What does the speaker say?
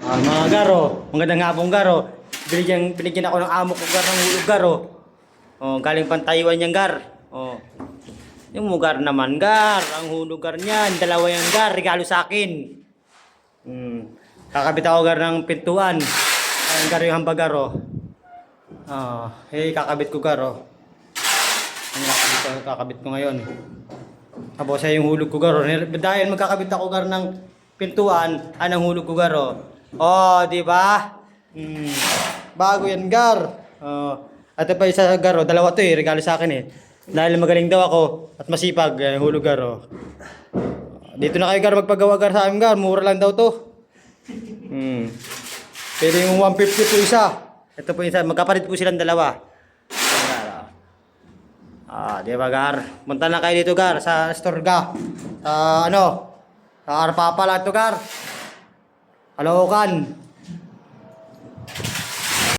Mga garo, magandang hapon garo. Binigyan ako ng amo ko gar ng hulog garo. Galing pang Taiwan yung gar. Yung mugar naman gar, ang hulog gar niyan, dalawa yung gar, regalo sa akin. Kakabit ako gar ng pintuan. Ang gar yung hambagaro. Kakabit ko garo. Ang kakabit ko ngayon. Tapos ay yung hulog ko garo. Dahil magkakabit ako gar ng pintuan, anong hulog ko garo. Di ba? Bago yan gar. At pa isa garo, dalawa to regalo sa akin Dahil magaling daw ako at masipag, hulog garo. Dito na kayo gar magpagawa gar sa amin gar, mura lang daw to. Pwede yung 150 po isa. Ito po isa, magkapalit po silang dalawa. Di ba gar? Punta na kayo dito gar sa store ga. Sa Arpapa lang to gar. Caloocan.